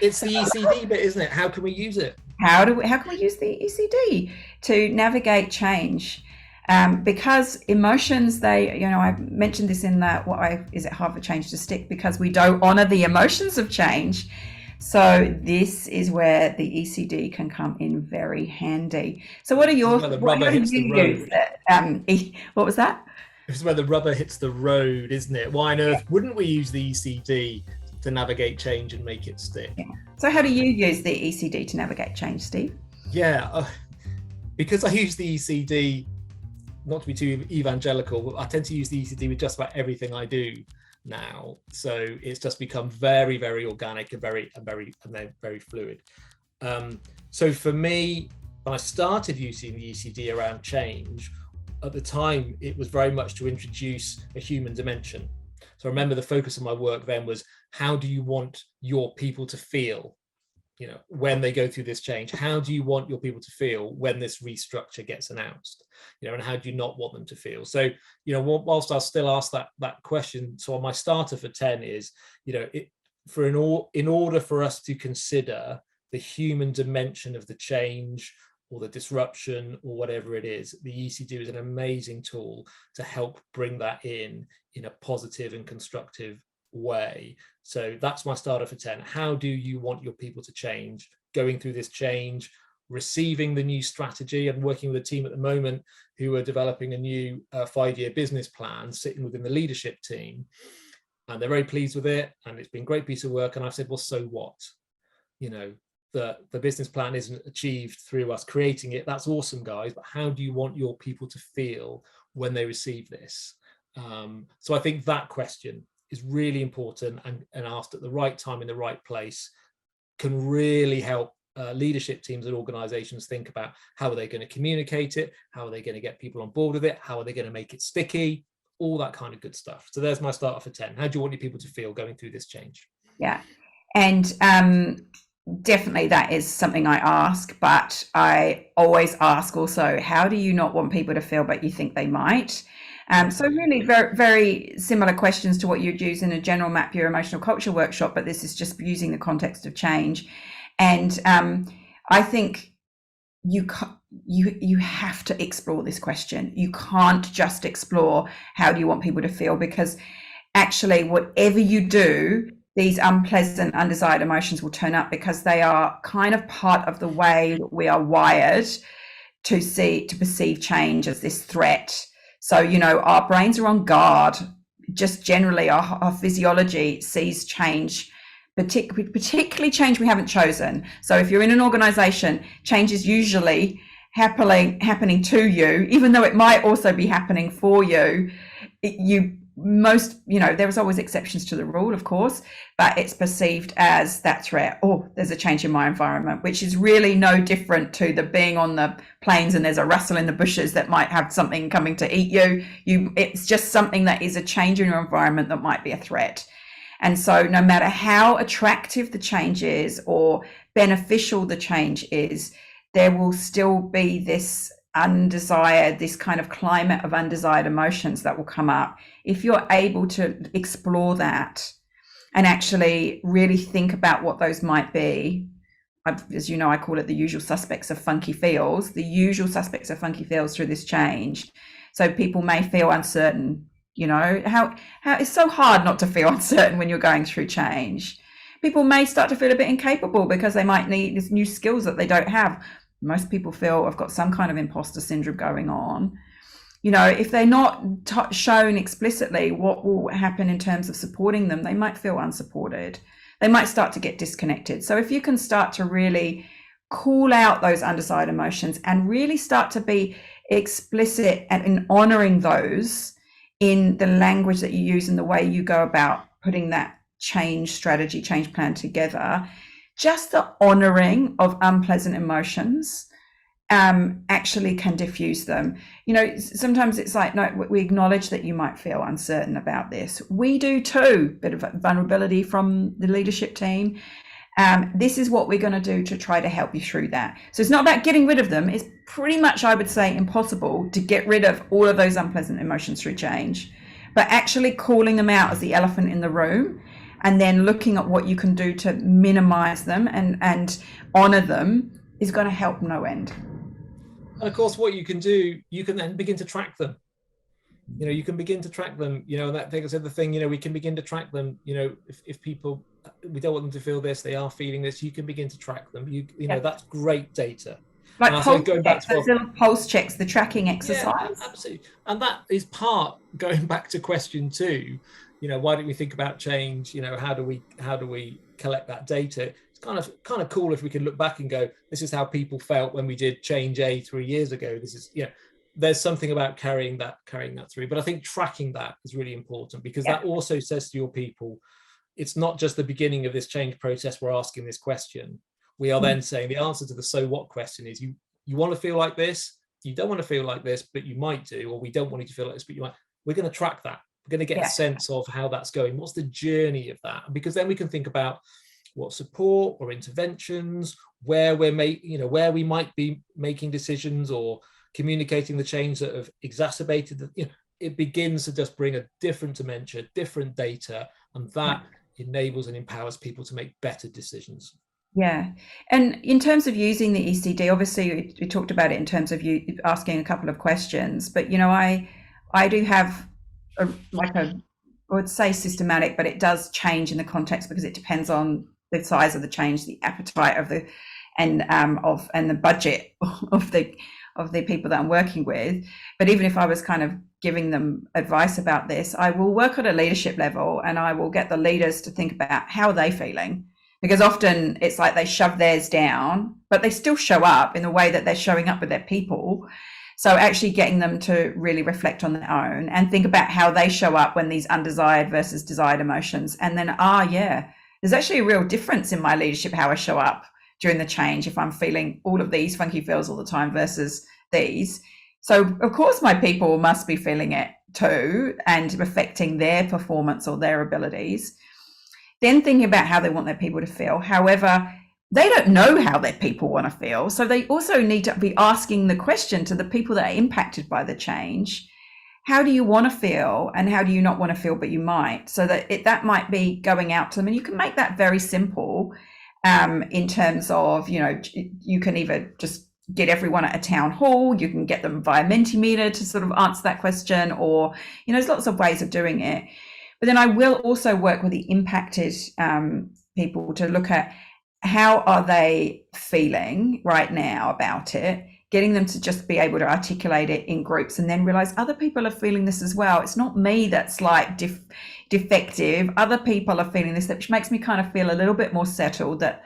It's the ECD bit, isn't it? How can we use it? How can we use the ECD to navigate change? Because emotions, I mentioned this in that, why is it hard for change to stick? Because we don't honor the emotions of change. So this is where the ECD can come in very handy. So This is where the rubber how do hits the you use road. it? What was that? This is where the rubber hits the road, isn't it? Why on earth wouldn't we use the ECD to navigate change and make it stick? Yeah. So how do you use the ECD to navigate change, Steve? Yeah, because I use the ECD, not to be too evangelical, I tend to use the ECD with just about everything I do now. So it's just become very, very organic and very fluid. So for me, when I started using the ECD around change, at the time, it was very much to introduce a human dimension. So I remember the focus of my work then was, how do you want your people to feel, when they go through this change? How do you want your people to feel when this restructure gets announced? And how do you not want them to feel? So, whilst I'll still ask that question, so on my starter for 10 is, in order for us to consider the human dimension of the change or the disruption or whatever it is, the ECD is an amazing tool to help bring that in a positive and constructive way. So that's my starter for 10. How do you want your people to change, going through this change, receiving the new strategy? I'm working with a team at the moment who are developing a new 5-year business plan, sitting within the leadership team, and they're very pleased with it, and it's been a great piece of work. And I've said, well, so what? The business plan isn't achieved through us creating it. That's awesome, guys, but how do you want your people to feel when they receive this? So I think that question is really important, and asked at the right time in the right place can really help leadership teams and organizations think about, how are they going to communicate it? How are they going to get people on board with it? How are they going to make it sticky? All that kind of good stuff. So there's my starter for 10. How do you want your people to feel going through this change? Yeah. And definitely that is something I ask, but I always ask also, how do you not want people to feel, but you think they might? So really very, very similar questions to what you'd use in a general map your emotional culture workshop, but this is just using the context of change. And I think you have to explore this question. You can't just explore how do you want people to feel, because actually whatever you do, these unpleasant, undesired emotions will turn up, because they are kind of part of the way that we are wired to perceive change as this threat. So, our brains are on guard. Just generally, our physiology sees change, particularly change we haven't chosen. So if you're in an organization, change is usually happening to you, even though it might also be happening for you. There's always exceptions to the rule, of course, but it's perceived as that threat. Oh, there's a change in my environment, which is really no different to the being on the plains and there's a rustle in the bushes that might have something coming to eat you. It's just something that is a change in your environment that might be a threat. And so no matter how attractive the change is or beneficial the change is, there will still be this kind of climate of undesired emotions that will come up. If you're able to explore that and actually really think about what those might be, as you know, I call it the usual suspects of funky feels, through this change. So people may feel uncertain. How it's so hard not to feel uncertain when you're going through change. People may start to feel a bit incapable because they might need these new skills that they don't have. Most people feel I've got some kind of imposter syndrome going on. If they're not shown explicitly what will happen in terms of supporting them, they might feel unsupported. They might start to get disconnected. So if you can start to really call out those undesired emotions and really start to be explicit in honoring those in the language that you use and the way you go about putting that change strategy, change plan together, just the honoring of unpleasant emotions actually can diffuse them. Sometimes it's like, no, we acknowledge that you might feel uncertain about this. We do too. Bit of vulnerability from the leadership team. This is what we're going to do to try to help you through that. So it's not about getting rid of them. It's pretty much, I would say, impossible to get rid of all of those unpleasant emotions through change, but actually calling them out as the elephant in the room and then looking at what you can do to minimize them and honor them is going to help no end. And of course, what you can do, you can then begin to track them. You can begin to track them, and that thing is the thing, we can begin to track them, if people, we don't want them to feel this, they are feeling this, you can begin to track them. That's great data. Like pulse checks, those little pulse checks, the tracking exercise. Yeah, absolutely. And that is part, going back to question 2, why don't we think about change? How do we collect that data? It's kind of cool if we can look back and go, this is how people felt when we did change A 3 years ago. This is, there's something about carrying that through. But I think tracking that is really important, because that also says to your people, it's not just the beginning of this change process we're asking this question. We are then saying the answer to the so what question is, you want to feel like this, you don't want to feel like this, but you might do, or we don't want you to feel like this, but you might. We're going to track that. We're going to get a sense of how that's going. What's the journey of that? Because then we can think about what support or interventions, where where we might be making decisions or communicating the change that have exacerbated it begins to just bring a different dimension, different data, and that enables and empowers people to make better decisions. Yeah. And in terms of using the ECD, obviously we talked about it in terms of you asking a couple of questions, but I do have I would say systematic, but it does change in the context because it depends on the size of the change, the appetite of the and the budget of the people that I'm working with. But even if I was kind of giving them advice about this, I will work at a leadership level and I will get the leaders to think about how they're feeling, because often it's like they shove theirs down, but they still show up in the way that they're showing up with their people. So actually getting them to really reflect on their own and think about how they show up when these undesired versus desired emotions. And then, there's actually a real difference in my leadership, how I show up during the change, if I'm feeling all of these funky feels all the time versus these. So of course my people must be feeling it too and affecting their performance or their abilities. Then thinking about how they want their people to feel. However, they don't know how their people want to feel. So they also need to be asking the question to the people that are impacted by the change. How do you want to feel and how do you not want to feel, but you might? So that might be going out to them. And you can make that very simple in terms of, you can either just get everyone at a town hall, you can get them via Mentimeter to sort of answer that question, or, there's lots of ways of doing it. But then I will also work with the impacted people to look at how are they feeling right now about it, getting them to just be able to articulate it in groups and then realize other people are feeling this as well. It's not me that's like defective. Other people are feeling this, which makes me kind of feel a little bit more settled that,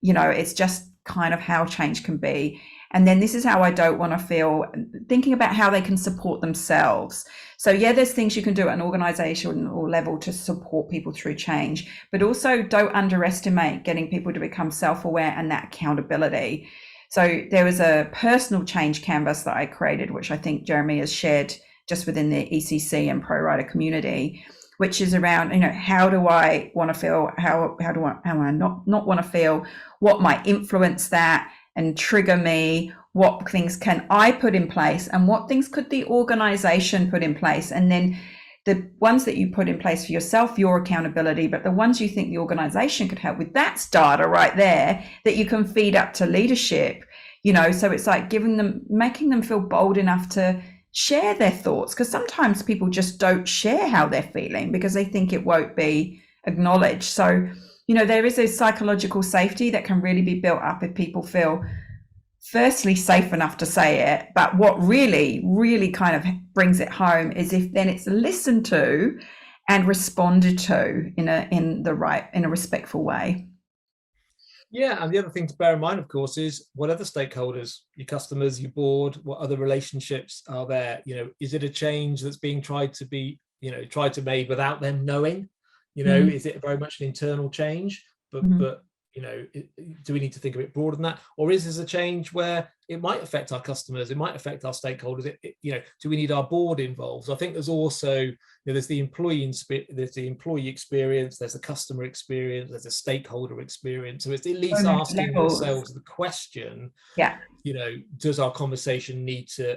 it's just kind of how change can be. And then this is how I don't want to feel, thinking about how they can support themselves. So there's things you can do at an organizational level to support people through change, but also don't underestimate getting people to become self-aware and that accountability. So there was a personal change canvas that I created, which I think Jeremy has shared just within the ECC and Pro Rider community, which is around, how do I want to feel? How do I not want to feel? What might influence that and trigger me? What things can I put in place and what things could the organization put in place? And then the ones that you put in place for yourself, your accountability, but the ones you think the organization could help with, that's data right there that you can feed up to leadership, so it's like making them feel bold enough to share their thoughts, because sometimes people just don't share how they're feeling because they think it won't be acknowledged. So, there is a psychological safety that can really be built up if people feel firstly safe enough to say it, but what really, really kind of brings it home is if then it's listened to and responded to in a respectful way. Yeah, and the other thing to bear in mind, of course, is what other stakeholders, your customers, your board, what other relationships are there? Is it a change that's being tried to made without them knowing? Is it very much an internal change? But do we need to think a bit broader than that? Or is this a change where it might affect our customers, it might affect our stakeholders. Do we need our board involved? So I think there's also, there's the employee experience, there's the customer experience, there's a stakeholder experience. So it's at least asking ourselves the question, does our conversation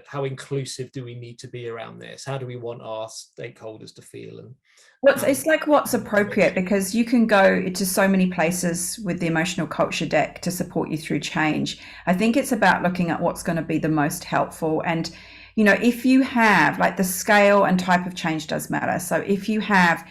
how inclusive do we need to be around this? How do we want our stakeholders to feel? And it's like what's appropriate, because you can go to so many places with the emotional culture deck to support you through change. I think it's about looking at what's going to be the most helpful. And, if you have, like, the scale and type of change does matter. So if you have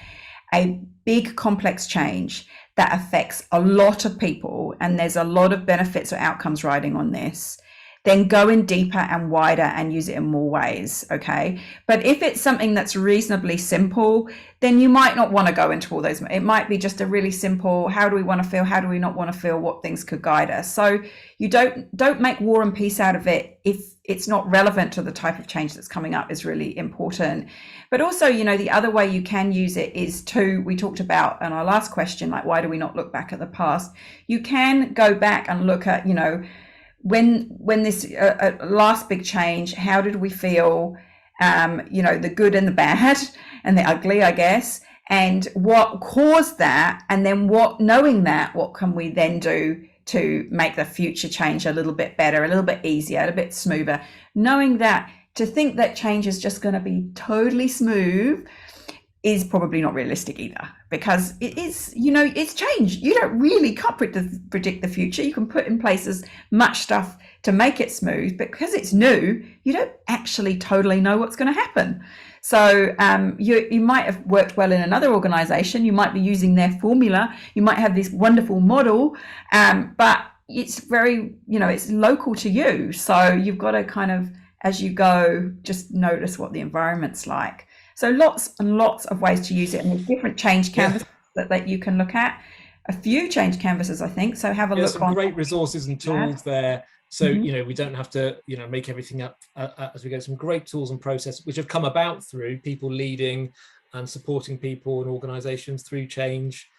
a big complex change that affects a lot of people and there's a lot of benefits or outcomes riding on this, then go in deeper and wider and use it in more ways, okay? But if it's something that's reasonably simple, then you might not want to go into all those. It might be just a really simple, how do we want to feel? How do we not want to feel? What things could guide us? So you don't make war and peace out of it if it's not relevant to the type of change that's coming up is really important. But also, the other way you can use it is we talked about in our last question, like, why do we not look back at the past? You can go back and look at, when this last big change, how did we feel, the good and the bad and the ugly, I guess, and what caused that, and then knowing that, what can we then do to make the future change a little bit better, a little bit easier, a bit smoother? Knowing that, to think that change is just going to be totally smooth is probably not realistic either, because it is, it's change. You can't predict the future. You can put in place as much stuff to make it smooth, but because it's new, you don't actually totally know what's going to happen. So you might have worked well in another organization, you might be using their formula, you might have this wonderful model, but it's very, it's local to you. So you've got to kind of, as you go, just notice what the environment's like. So lots and lots of ways to use it, and there's different change canvases that you can look at. A few change canvases, I think. So have a look. Some great resources and tools there. So we don't have to make everything up as we go. Some great tools and processes which have come about through people leading and supporting people and organisations through change,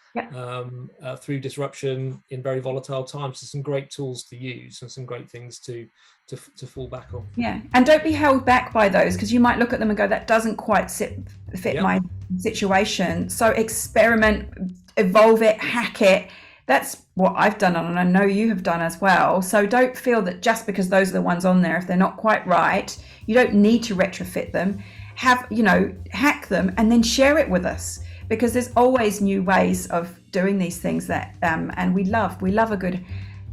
through disruption in very volatile times. So some great tools to use and some great things to fall back on. Yeah, and don't be held back by those, because you might look at them and go, that doesn't quite fit my situation. So experiment, evolve it, hack it. That's what I've done, and I know you have done as well. So don't feel that just because those are the ones on there, if they're not quite right, you don't need to retrofit them. Hack them and then share it with us, because there's always new ways of doing these things that and we love a good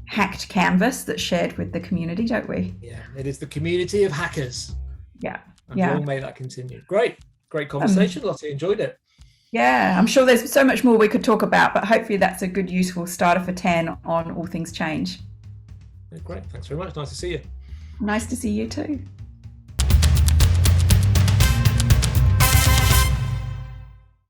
hacked canvas that's shared with the community, don't we? Yeah, it is the community of hackers. Yeah. And we'll may that continue. Great conversation, Lottie. Enjoyed it. Yeah, I'm sure there's so much more we could talk about, but hopefully that's a good, useful starter for 10 on all things change. Great. Thanks very much. Nice to see you. Nice to see you too.